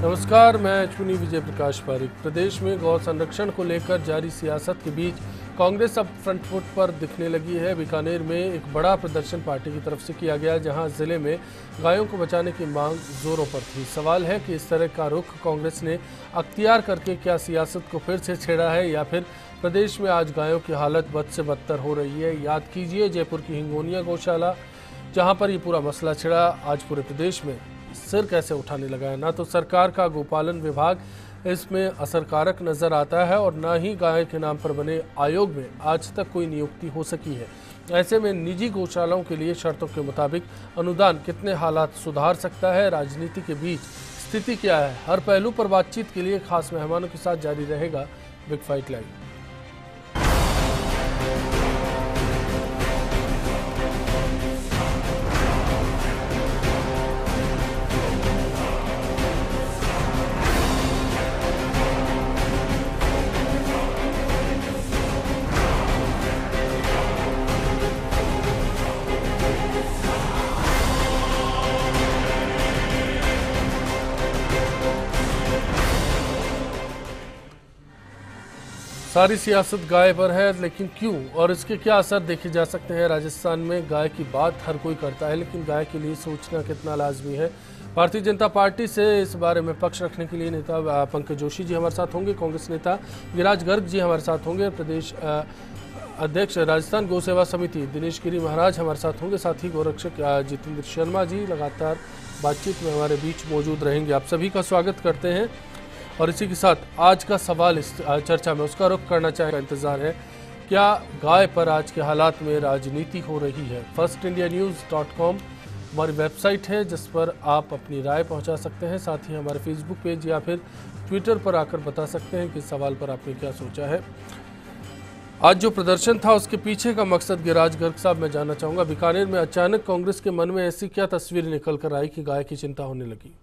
नमस्कार, मैं अश्विनी विजय प्रकाश पारिक। प्रदेश में गौ संरक्षण को लेकर जारी सियासत के बीच कांग्रेस अब फ्रंट फुट पर दिखने लगी है। बीकानेर में एक बड़ा प्रदर्शन पार्टी की तरफ से किया गया, जहां जिले में गायों को बचाने की मांग जोरों पर थी। सवाल है कि इस तरह का रुख कांग्रेस ने अख्तियार करके क्या सियासत को फिर से छेड़ा है, या फिर प्रदेश में आज गायों की हालत बद से बदतर हो रही है। याद कीजिए जयपुर की हिंगोनिया गौशाला, जहाँ पर ये पूरा मसला छिड़ा। आज पूरे प्रदेश में सिर कैसे उठाने लगा है। ना तो सरकार का गोपालन विभाग इसमें असरकारक नजर आता है, और ना ही गाय के नाम पर बने आयोग में आज तक कोई नियुक्ति हो सकी है। ऐसे में निजी गौशालाओं के लिए शर्तों के मुताबिक अनुदान कितने हालात सुधार सकता है, राजनीति के बीच स्थिति क्या है, हर पहलू पर बातचीत के लिए खास मेहमानों के साथ जारी रहेगा बिग फाइट लाइव। सारी सियासत गाय पर है, लेकिन क्यों और इसके क्या असर देखे जा सकते हैं। राजस्थान में गाय की बात हर कोई करता है, लेकिन गाय के लिए सोचना कितना लाजमी है। भारतीय जनता पार्टी से इस बारे में पक्ष रखने के लिए नेता पंकज जोशी जी हमारे साथ होंगे, कांग्रेस नेता गिरिराज गर्ग जी हमारे साथ होंगे, प्रदेश अध्यक्ष राजस्थान गौ सेवा समिति दिनेश गिरी महाराज हमारे साथ होंगे, साथ ही गौरक्षक जितेंद्र शर्मा जी लगातार बातचीत में हमारे बीच मौजूद रहेंगे। आप सभी का स्वागत करते हैं। और इसी के साथ आज का सवाल इस चर्चा में उसका रुख करना चाहेगा इंतजार है, क्या गाय पर आज के हालात में राजनीति हो रही है। firstindianews.com हमारी वेबसाइट है, जिस पर आप अपनी राय पहुंचा सकते हैं। साथ ही हमारे फेसबुक पेज या फिर ट्विटर पर आकर बता सकते हैं कि इस सवाल पर आपने क्या सोचा है। आज जो प्रदर्शन था उसके पीछे का मकसद गिरिराज गर्ग साहब मैं जानना चाहूँगा। बीकानेर में अचानक कांग्रेस के मन में ऐसी क्या तस्वीर निकल कर आई कि गाय की चिंता होने लगी।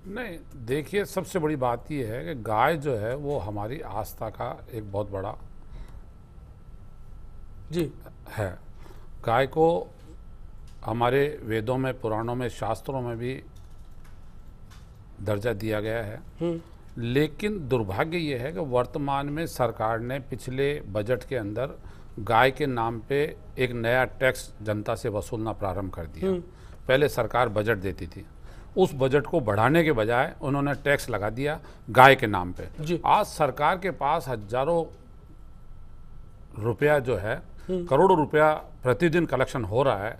नहीं, देखिए, सबसे बड़ी बात यह है कि गाय जो है वो हमारी आस्था का एक बहुत बड़ा जी है। गाय को हमारे वेदों में, पुराणों में, शास्त्रों में भी दर्जा दिया गया है। लेकिन दुर्भाग्य ये है कि वर्तमान में सरकार ने पिछले बजट के अंदर गाय के नाम पे एक नया टैक्स जनता से वसूलना प्रारंभ कर दिया। पहले सरकार बजट देती थी, उस बजट को बढ़ाने के बजाय उन्होंने टैक्स लगा दिया गाय के नाम पे। आज सरकार के पास हजारों रुपया जो है, करोड़ों रुपया प्रतिदिन कलेक्शन हो रहा है,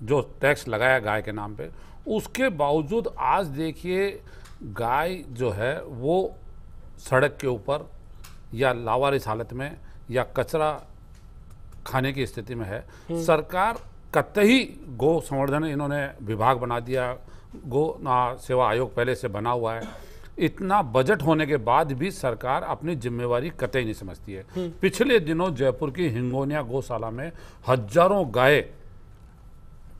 जो टैक्स लगाया गाय के नाम पे। उसके बावजूद आज देखिए गाय जो है वो सड़क के ऊपर या लावारिस हालत में या कचरा खाने की स्थिति में है। सरकार कतई गौ संवर्धन इन्होंने विभाग बना दिया, गो सेवा आयोग पहले से बना हुआ है। इतना बजट होने के बाद भी सरकार अपनी जिम्मेवारी कतई नहीं समझती है। पिछले दिनों जयपुर की हिंगोनिया गौशाला में हजारों गाय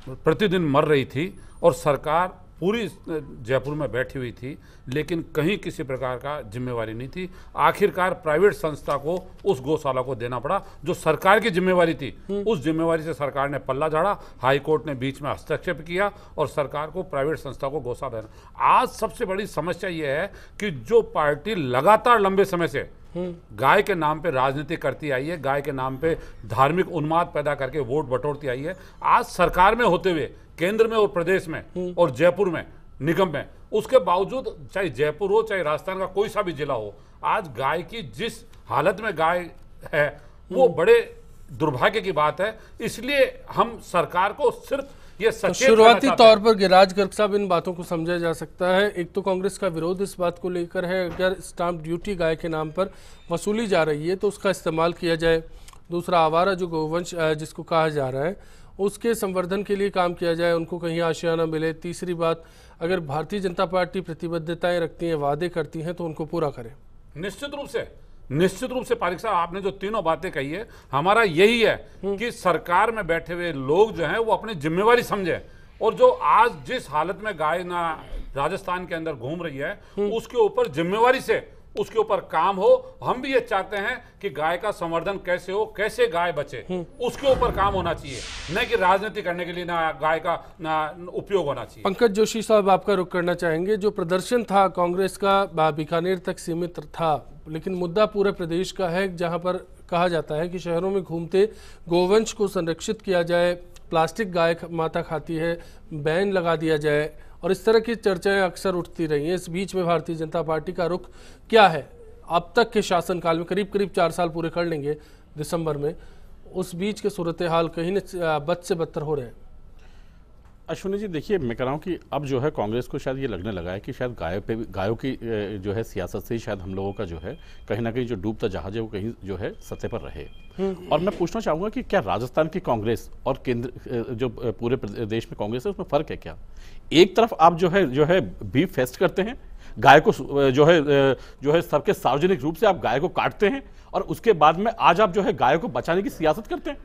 प्रतिदिन मर रही थी और सरकार पूरी जयपुर में बैठी हुई थी, लेकिन कहीं किसी प्रकार का जिम्मेवारी नहीं थी। आखिरकार प्राइवेट संस्था को उस गौशाला को देना पड़ा, जो सरकार की जिम्मेवारी थी। उस जिम्मेवारी से सरकार ने पल्ला झाड़ा, हाई कोर्ट ने बीच में हस्तक्षेप किया और सरकार को प्राइवेट संस्था को गौशाला देना। आज सबसे बड़ी समस्या यह है कि जो पार्टी लगातार लंबे समय से गाय के नाम पे राजनीति करती आई है, गाय के नाम पे धार्मिक उन्माद पैदा करके वोट बटोरती आई है, आज सरकार में होते हुए केंद्र में और प्रदेश में और जयपुर में निगम में, उसके बावजूद चाहे जयपुर हो चाहे राजस्थान का कोई सा भी जिला हो, आज गाय की जिस हालत में गाय है वो बड़े दुर्भाग्य की बात है। इसलिए हम सरकार को सिर्फ ये शुरुआती तौर पर गिरिराज गर्ग साहब, इन बातों को समझा जा सकता है। एक तो कांग्रेस का विरोध इस बात को लेकर है, अगर स्टाम्प ड्यूटी गाय के नाम पर वसूली जा रही है तो उसका इस्तेमाल किया जाए। दूसरा, आवारा जो गोवंश जिसको कहा जा रहा है उसके संवर्धन के लिए काम किया जाए, उनको कहीं आशियाना मिले। तीसरी बात, अगर भारतीय जनता पार्टी प्रतिबद्धताएं रखती है, वादे करती हैं, तो उनको पूरा करें। निश्चित रूप से पारिक साहब, आपने जो तीनों बातें कही है, हमारा यही है कि सरकार में बैठे हुए लोग जो हैं वो अपनी जिम्मेवारी समझे, और जो आज जिस हालत में गाय ना राजस्थान के अंदर घूम रही है उसके ऊपर जिम्मेवारी से उसके ऊपर काम हो। हम भी ये चाहते हैं कि गाय का संवर्धन कैसे हो, कैसे गाय बचे, उसके ऊपर काम होना चाहिए, न कि राजनीति करने के लिए ना गाय का ना उपयोग होना चाहिए। पंकज जोशी साहब, आपका रुख करना चाहेंगे। जो प्रदर्शन था कांग्रेस का बीकानेर तक सीमित था, लेकिन मुद्दा पूरे प्रदेश का है, जहां पर कहा जाता है कि शहरों में घूमते गोवंश को संरक्षित किया जाए, प्लास्टिक गाय माता खाती है, बैन लगा दिया जाए, और इस तरह की चर्चाएं अक्सर उठती रही हैं। इस बीच में भारतीय जनता पार्टी का रुख क्या है? अब तक के शासनकाल में करीब 4 साल पूरे कर लेंगे दिसंबर में, उस बीच के सूरत हाल कहीं न बद से बदतर हो रहे हैं। अश्विनी जी, देखिए, मैं कह रहा हूँ कि अब जो है कांग्रेस को शायद ये लगने लगा है कि शायद गायों की जो है सियासत से ही शायद हम लोगों का जो है कहीं ना कहीं जो डूबता जहाज है वो कहीं जो है सतह पर रहे। और मैं पूछना चाहूँगा कि क्या राजस्थान की कांग्रेस और केंद्र जो पूरे देश में कांग्रेस है उसमें फ़र्क है क्या? एक तरफ आप जो है बीफ फेस्ट करते हैं, गाय को जो है सबके सार्वजनिक रूप से आप गाय को काटते हैं, और उसके बाद में आज आप जो है गाय को बचाने की सियासत करते हैं।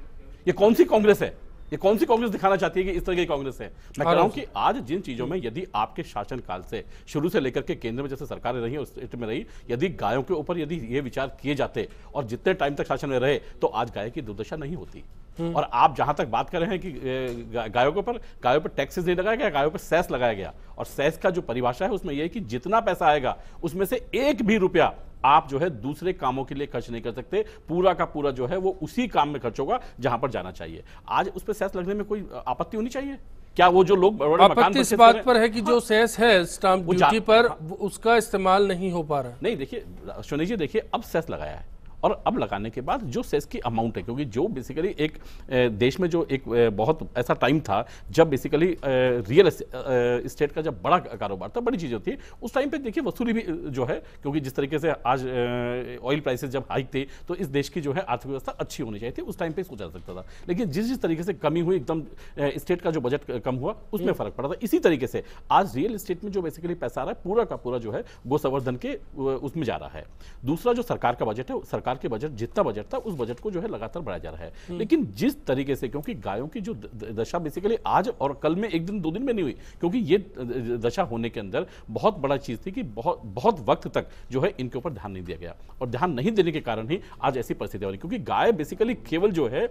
ये कौन सी कांग्रेस है? ये कौन सी कांग्रेस दिखाना चाहती है कि इस तरह की कांग्रेस है? मैं कह रहा हूं कि आज जिन चीजों में यदि आपके शासनकाल से शुरू से लेकर के केंद्र में जैसे सरकारें रही है उस स्टेट में रही, यदि गायों के ऊपर यदि ये विचार किए जाते और जितने टाइम तक शासन में रहे, तो आज गाय की दुर्दशा नहीं होती। और आप जहां तक बात कर रहे हैं कि गायों पर टैक्सेस नहीं लगाया गया, गायों पर सेस लगाया गया, और सेस का जो परिभाषा है उसमें यह है कि जितना पैसा आएगा उसमें से एक भी रुपया आप जो है दूसरे कामों के लिए खर्च नहीं कर सकते, पूरा का पूरा जो है वो उसी काम में खर्च होगा जहां पर जाना चाहिए। आज उस पर सेस लगने में कोई आपत्ति होनी चाहिए क्या? वो जो लोग बड़े आपत्ति इस बात पर है कि जो सेस है स्टाम्प ड्यूटी पर, उसका इस्तेमाल नहीं हो पा रहा। नहीं, देखिए सुनील जी, देखिए अब सेस लगाया है, और अब लगाने के बाद जो सेस की अमाउंट है, क्योंकि जो बेसिकली एक देश में जो एक बहुत ऐसा टाइम था जब बेसिकली रियल एस्टेट का जब बड़ा कारोबार था, बड़ी चीज़ होती है, उस टाइम पे देखिए वसूली भी जो है, क्योंकि जिस तरीके से आज ऑयल प्राइसेस जब हाइक थे तो इस देश की जो है आर्थिक व्यवस्था अच्छी होनी चाहिए थी, उस टाइम पे सोचा जा सकता था। लेकिन जिस तरीके से कमी हुई, एकदम स्टेट का जो बजट कम हुआ, उसमें फर्क पड़ा था। इसी तरीके से आज रियल एस्टेट में जो बेसिकली पैसा आ रहा है, पूरा का पूरा जो है गो संवर्धन के उसमें जा रहा है। दूसरा जो सरकार का बजट है, सरकार के बजट जितना बजट था उस बजट को जो है लगातार बढ़ाया जा रहा है। लेकिन जिस तरीके से, क्योंकि गायों की जो दशा बेसिकली आज और कल में, एक दिन दो दिन में नहीं हुई, क्योंकि ये दशा होने के अंदर बहुत बड़ा चीज थी कि बहुत वक्त तक जो है इनके ऊपर ध्यान नहीं दिया गया, और ध्यान नहीं देने के कारण ही आज ऐसी परिस्थिति हो रही। क्योंकि गाय बेसिकली केवल जो है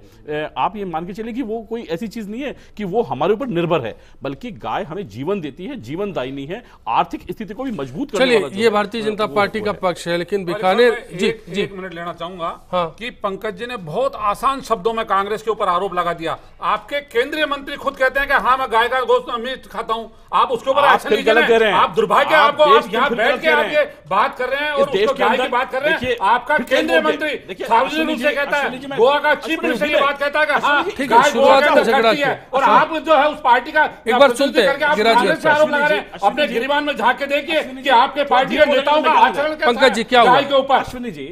आप ये मान के चलिए कि वो कोई ऐसी चीज नहीं है कि वो हमारे ऊपर निर्भर है, बल्कि गाय हमें जीवन देती है, जीवनदायिनी है, आर्थिक स्थिति को भी मजबूत करने वाला। चलिए, ये भारतीय जनता पार्टी का पक्ष है, लेकिन बीकानेर जी एक मिनट लेना चाहूंगा कि पंकज जी ने बहुत आसान शब्दों में कांग्रेस के ऊपर आरोप लगा दिया। आपके केंद्रीय मंत्री खुद कहते हैं कि हाँ, मैं गाय का गोश्त मीट खाता हूं, आप उसके ऊपर एक्शन लीजिए। आप दुर्भाग्य, आपको आप यहाँ बैठ के आप ये बात कर रहे हैं और उसको गाय की बात कर रहे हैं। आपका केंद्रीय मंत्री सार्वजनिक रूप से कहता है, गोवा का चीफ मिनिस्टर की बात कहता है कि हाँ, गाय गोवा के अंदर करती है, और आप जो है उस पार्टी का एक बार सुनते हैं, कांग्रेस पे आरोप लगा रहे हैं। अपने गिरिबान में झांक के देखिए कि आपके पार्टी के नेताओं का आचरण पंकज जी क्या हुआ के ऊपर। अश्विनी जी,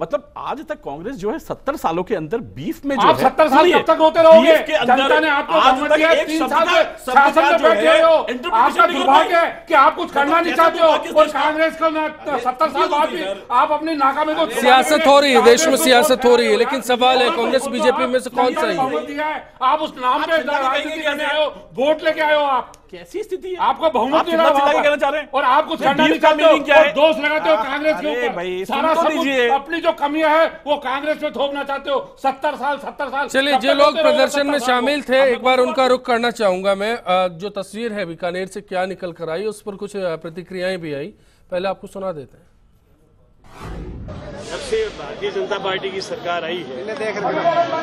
मतलब आज तक कांग्रेस जो है 70 सालों के अंदर बीफ में जो आप 70 साल कब तक रोते रहोगे? जनता ने आपको बहुमत दिया, 3 साल से शासन में बैठे हो। आपका दुर्भाग्य है कि आप कुछ करना नहीं चाहते हो, और कांग्रेस को 70 साल बाद भी आप अपनी नाकामी को। सियासत हो रही है, देश में सियासत हो रही है, लेकिन सवाल है कांग्रेस बीजेपी में से कौन सा है? आप उस नाम पे राजनीति करने आए हो, वोट लेके आए हो। आप कैसी स्थिति है? आपको बहुमत कहना चाह रहे हैं और आप कुछ करना नहीं चाहते हो, और दोष लगाते हो कांग्रेस के ऊपर। सारा सब अपनी जो कमियां है वो कांग्रेस में थोपना चाहते हो। 70 साल। चलिए, जो लोग प्रदर्शन में शामिल थे, एक बार उनका रुख करना चाहूंगा मैं। जो तस्वीर है बीकानेर से क्या निकल कर आई, उस पर कुछ प्रतिक्रियाएं भी आई, पहले आपको सुना देते हैं। जब से भारतीय जनता पार्टी की सरकार आई है,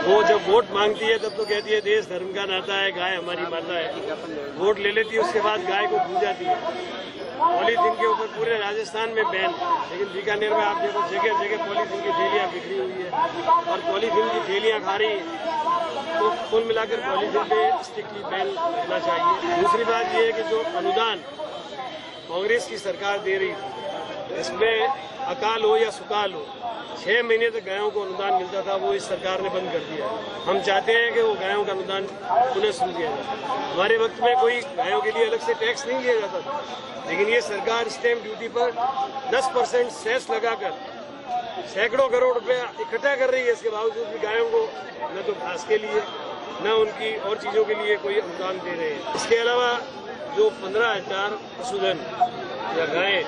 वो जब वोट मांगती है तब तो कहती है देश धर्म का नाता है, गाय हमारी माता है। वोट ले लेती है, उसके बाद गाय को भूल जाती है। पॉलीथीन के ऊपर पूरे राजस्थान में बैन, लेकिन बीकानेर में आप देखो जगह जगह पॉलीथीन की थैलियाँ बिखरी हुई है, और पॉलीथीन की थैलियाँ खा रही है। तो कुल मिलाकर पॉलीथीन पे स्ट्रिक्टली बैन करना चाहिए। दूसरी बात यह है कि जो अनुदान कांग्रेस की सरकार दे रही थी, इसमें अकाल हो या सुकाल हो, 6 महीने तक गायों को अनुदान मिलता था, वो इस सरकार ने बंद कर दिया है। हम चाहते हैं कि वो गायों का अनुदान पुनः शुरू किया जाए। हमारे वक्त में कोई गायों के लिए अलग से टैक्स नहीं लिया जाता था, लेकिन ये सरकार स्टैम्प ड्यूटी पर 10% सेस लगाकर सैकड़ों करोड़ रुपया इकट्ठा कर रही है। इसके बावजूद भी गायों को न तो घास के लिए न उनकी और चीज़ों के लिए कोई अनुदान दे रहे हैं। इसके अलावा जो 15,000 पशुधन या गायें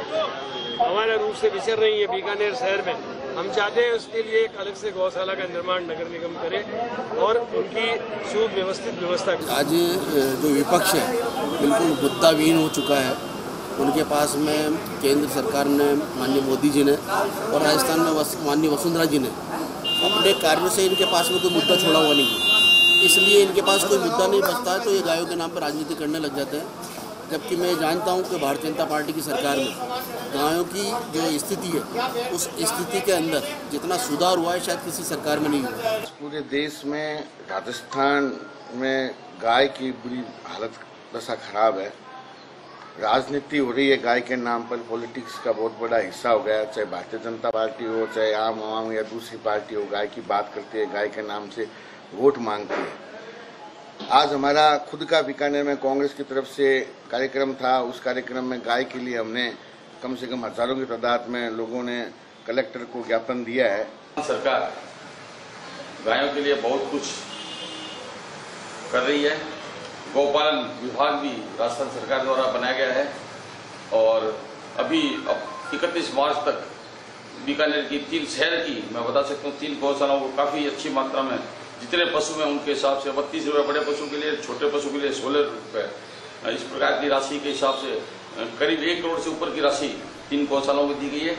हमारे रूप से विचर रही है बीकानेर शहर में। हम चाहते हैं उसके लिए एक अलग से गौशाला का निर्माण नगर निगम करे और उनकी सुव्यवस्थित व्यवस्था करे। आज जो विपक्ष है बिल्कुल मुद्दाविहीन हो चुका है। उनके पास में केंद्र सरकार ने, माननीय मोदी जी ने और राजस्थान में माननीय वसुंधरा जी ने अपने कार्यों से इनके पास में कोई मुद्दा छोड़ा हुआ नहीं है। इसलिए इनके पास कोई मुद्दा नहीं बचता है तो ये गायों के नाम पर राजनीति करने लग जाते हैं। जबकि मैं जानता हूं कि भारतीय जनता पार्टी की सरकार में गायों की जो स्थिति है उस स्थिति के अंदर जितना सुधार हुआ है शायद किसी सरकार में नहीं हुआ। पूरे देश में राजस्थान में गाय की बुरी हालत दशा खराब है। राजनीति हो रही है गाय के नाम पर, पॉलिटिक्स का बहुत बड़ा हिस्सा हो गया। चाहे भारतीय जनता पार्टी हो, चाहे आम आवाम या दूसरी पार्टी हो, गाय की बात करती है, गाय के नाम से वोट मांगती है। आज हमारा खुद का बीकानेर में कांग्रेस की तरफ से कार्यक्रम था। उस कार्यक्रम में गाय के लिए हमने कम से कम हजारों की तादाद में लोगों ने कलेक्टर को ज्ञापन दिया है। सरकार गायों के लिए बहुत कुछ कर रही है। गौपालन विभाग भी राजस्थान सरकार द्वारा बनाया गया है और अभी अब 31 मार्च तक बीकानेर की 3 शहर की मैं बता सकता हूँ 3 गौशालाओं को काफ़ी अच्छी मात्रा में जितने पशु हैं उनके हिसाब से 32 रुपये बड़े पशु के लिए, छोटे पशु के लिए 16 रुपये, इस प्रकार की राशि के हिसाब से करीब 1 करोड़ से ऊपर की राशि 3 गौशालाओं को दी गई है।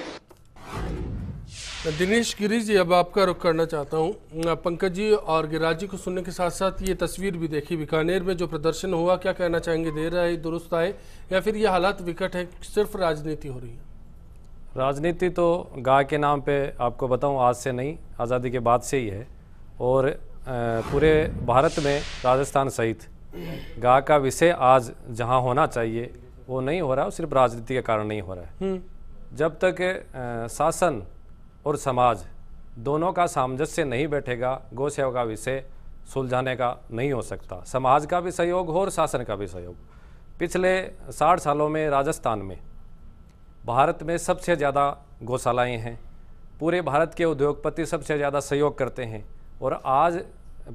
दिनेश गिरी जी, अब आपका रुख करना चाहता हूं। पंकज जी और गिरिराज जी को सुनने के साथ साथ ये तस्वीर भी देखी बीकानेर में जो प्रदर्शन हुआ, क्या कहना चाहेंगे? देर आए दुरुस्त आए या फिर ये हालात विकट है, सिर्फ राजनीति हो रही है? राजनीति तो गाय के नाम पे आपको बताऊं आज से नहीं, आज़ादी के बाद से ही है और पूरे भारत में राजस्थान सहित गाय का विषय आज जहां होना चाहिए वो नहीं हो रहा है। सिर्फ राजनीति के कारण नहीं हो रहा है। जब तक शासन और समाज दोनों का सामंजस्य नहीं बैठेगा, गौ सेवा का विषय सुलझाने का नहीं हो सकता। समाज का भी सहयोग हो और शासन का भी सहयोग। पिछले 60 सालों में राजस्थान में भारत में सबसे ज़्यादा गौशालाएँ हैं। पूरे भारत के उद्योगपति सबसे ज़्यादा सहयोग करते हैं और आज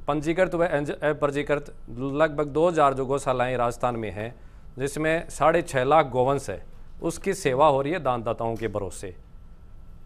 पंजीकृत व अपंजीकृत लगभग 2000 जो गौशालाएँ राजस्थान में हैं, जिसमें 6.5 लाख गोवंश है, उसकी सेवा हो रही है दानदाताओं के भरोसे।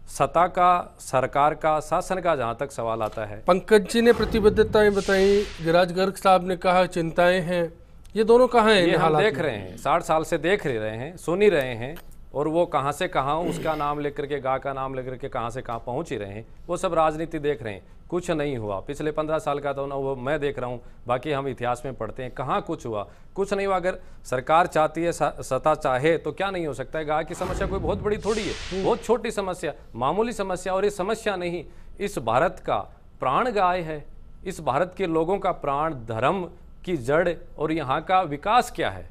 सत्ता का, सरकार का, शासन का जहाँ तक सवाल आता है। पंकज जी ने प्रतिबद्धताएं बताई, गिरिराज गर्ग साहब ने कहा चिंताएं हैं, ये दोनों कहाँ हैं? ये हम देख रहे हैं, 60 साल से देख रहे हैं, सुन ही रहे हैं और वो कहाँ से कहाँ उसका नाम लेकर के, गाय का नाम लेकर के कहाँ से कहाँ पहुँच ही रहे हैं। वो सब राजनीति देख रहे हैं। कुछ नहीं हुआ पिछले 15 साल का तो ना वो मैं देख रहा हूँ, बाकी हम इतिहास में पढ़ते हैं कहाँ कुछ हुआ। कुछ नहीं हुआ। अगर सरकार चाहती है, सत्ता चाहे तो क्या नहीं हो सकता है। गाय की समस्या कोई बहुत बड़ी थोड़ी है, बहुत छोटी समस्या, मामूली समस्या। और ये समस्या नहीं, इस भारत का प्राण गाय है। इस भारत के लोगों का प्राण, धर्म की जड़ और यहाँ का विकास क्या है।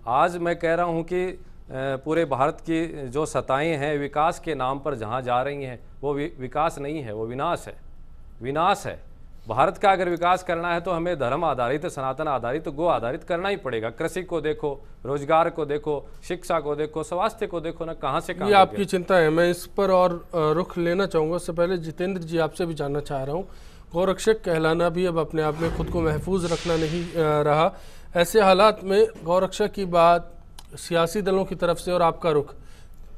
आज मैं कह रहा हूँ कि पूरे भारत की जो सत्ताएं हैं विकास के नाम पर जहाँ जा रही हैं, वो विकास नहीं है, वो विनाश है। विनाश है। भारत का अगर विकास करना है तो हमें धर्म आधारित, सनातन आधारित, गो आधारित करना ही पड़ेगा। कृषि को देखो, रोजगार को देखो, शिक्षा को देखो, स्वास्थ्य को देखो ना, कहाँ से कहाँ। ये आपकी चिंता है, मैं इस पर और रुख लेना चाहूँगा। उससे पहले जितेंद्र जी आपसे भी जानना चाह रहा हूँ, गौरक्षक कहलाना भी अब अपने आप में खुद को महफूज रखना नहीं रहा। ऐसे हालात में गौरक्षक की बात सियासी दलों की तरफ से और आपका रुख,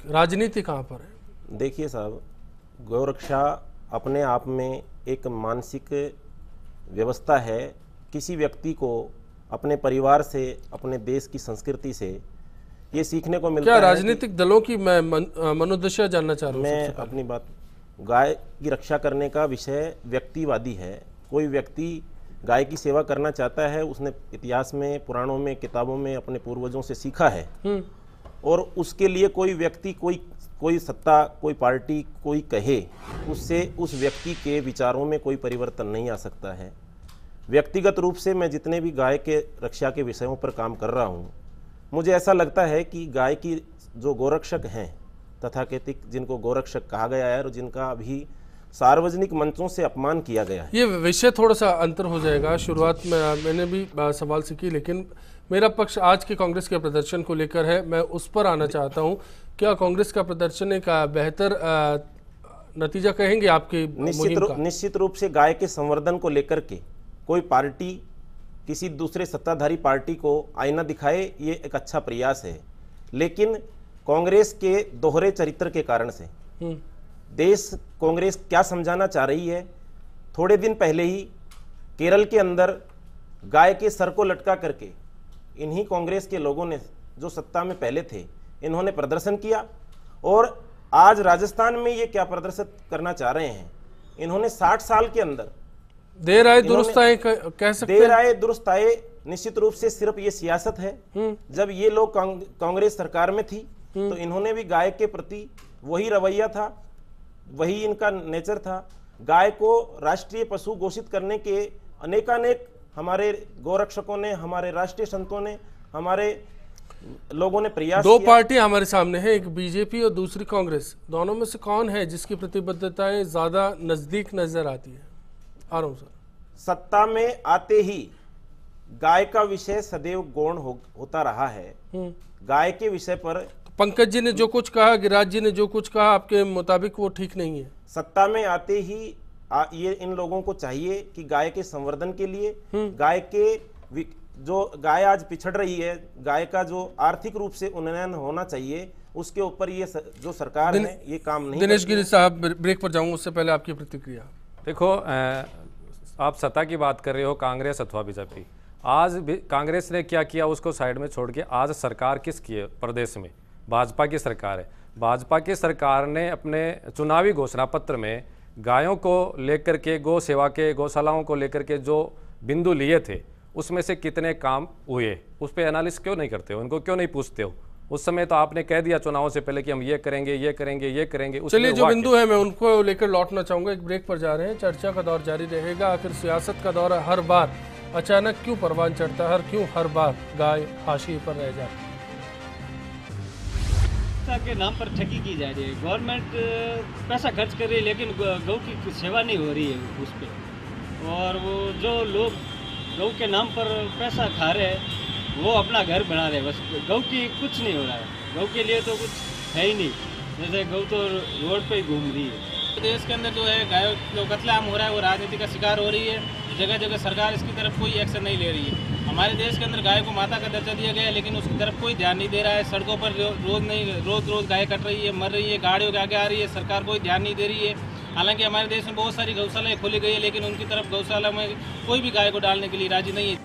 राजनीति कहाँ पर है? देखिए साहब, गौरक्षा अपने आप में एक मानसिक व्यवस्था है। किसी व्यक्ति को अपने परिवार से, अपने देश की संस्कृति से ये सीखने को मिलता है। क्या राजनीतिक दलों की मैं मनोदशा जानना चाह रहा हूँ? मैं अपनी बात, गाय की रक्षा करने का विषय व्यक्तिवादी है। कोई व्यक्ति गाय की सेवा करना चाहता है, उसने इतिहास में, पुराणों में, किताबों में अपने पूर्वजों से सीखा है और उसके लिए कोई व्यक्ति, कोई सत्ता, कोई पार्टी, कोई कहे, उससे उस व्यक्ति के विचारों में कोई परिवर्तन नहीं आ सकता है। व्यक्तिगत रूप से मैं जितने भी गाय के रक्षा के विषयों पर काम कर रहा हूँ, मुझे ऐसा लगता है कि गाय की जो गोरक्षक हैं, तथाकथित जिनको गोरक्षक कहा गया है और जिनका अभी सार्वजनिक मंचों से अपमान किया गया है, ये विषय थोड़ा सा अंतर हो जाएगा। शुरुआत में मैंने भी सवाल से की, लेकिन मेरा पक्ष आज के कांग्रेस के प्रदर्शन को लेकर है, मैं उस पर आना चाहता हूं। क्या कांग्रेस का प्रदर्शन एक बेहतर नतीजा कहेंगे आपके? निश्चित रूप से गाय के संवर्धन को लेकर के कोई पार्टी किसी दूसरे सत्ताधारी पार्टी को आईना दिखाए, ये एक अच्छा प्रयास है, लेकिन कांग्रेस के दोहरे चरित्र के कारण से। देश कांग्रेस क्या समझाना चाह रही है? थोड़े दिन पहले ही केरल के अंदर गाय के सर को लटका करके इन्हीं कांग्रेस के लोगों ने, जो सत्ता में पहले थे, इन्होंने प्रदर्शन किया। और आज राजस्थान में ये क्या प्रदर्शित करना चाह रहे हैं? इन्होंने 60 साल के अंदर देर आए दुरुस्त आए कह सकते हैं। देर आए दुरुस्त आए, निश्चित रूप से सिर्फ ये सियासत है। जब ये लोग कांग्रेस सरकार में थी तो इन्होंने भी गाय के प्रति वही रवैया था, वही इनका नेचर था। गाय को राष्ट्रीय पशु घोषित करने के अनेकानेक हमारे गोरक्षकों ने, हमारे राष्ट्रीय संतों ने, हमारे लोगों ने प्रयास दो किया। पार्टियां हमारे सामने है, एक बीजेपी और दूसरी कांग्रेस। दोनों में से कौन है जिसकी प्रतिबद्धताएं ज्यादा नजदीक नजर आती है? आ रहा हूं सर। सत्ता में आते ही गाय का विषय सदैव गौण होता रहा है। गाय के विषय पर पंकज जी ने जो कुछ कहा, गिरिराज जी ने जो कुछ कहा, आपके मुताबिक वो ठीक नहीं है? सत्ता में आते ही ये इन लोगों को चाहिए कि गाय के संवर्धन के लिए, गाय के जो गाय आज पिछड़ रही है, गाय का जो आर्थिक रूप से उन्नयन होना चाहिए, उसके ऊपर ये जो सरकार है ये काम नहीं। दिनेश गिरी साहब, ब्रेक पर जाऊंगा, उससे पहले आपकी प्रतिक्रिया। देखो, आप सत्ता की बात कर रहे हो, कांग्रेस अथवा बीजेपी। आज कांग्रेस ने क्या किया उसको साइड में छोड़ के आज सरकार किसकी है प्रदेश में? भाजपा की सरकार है। भाजपा की सरकार ने अपने चुनावी घोषणा पत्र में गायों को लेकर के, गौ सेवा के, गौशालाओं को लेकर के जो बिंदु लिए थे, उसमें से कितने काम हुए, उस पर एनालिसिस क्यों नहीं करते हो? उनको क्यों नहीं पूछते हो? उस समय तो आपने कह दिया चुनावों से पहले कि हम ये करेंगे, ये करेंगे, ये करेंगे। चलिए, जो बिंदु है मैं उनको लेकर लौटना चाहूंगा। एक ब्रेक पर जा रहे हैं, चर्चा का दौर जारी रहेगा। आखिर सियासत का दौर हर बार अचानक क्यों परवान चढ़ता है, क्यों हर बार गाय हाशिए पर रह जाती है? के नाम पर ठगी की जा रही है। गवर्नमेंट पैसा खर्च कर रही है लेकिन गौ की सेवा नहीं हो रही है उस पर। और वो जो लोग गौ के नाम पर पैसा खा रहे हैं वो अपना घर बना रहे हैं, बस गौ की कुछ नहीं हो रहा है। गौ के लिए तो कुछ है ही नहीं। जैसे गौ तो रोड पे ही घूम रही है। देश के अंदर जो है गायों जो कत्लेआम हो रहा है वो राजनीति का शिकार हो रही है। जगह जगह सरकार इसकी तरफ कोई एक्शन नहीं ले रही है। हमारे देश के अंदर गाय को माता का दर्जा दिया गया है लेकिन उसकी तरफ कोई ध्यान नहीं दे रहा है। सड़कों पर रोज गाय कट रही है, मर रही है, गाड़ियों के आगे आ रही है, सरकार कोई ध्यान नहीं दे रही है। हालांकि हमारे देश में बहुत सारी गौशालाएं खोली गई है लेकिन उनकी तरफ गौशाला में कोई भी गाय को डालने के लिए राजी नहीं है।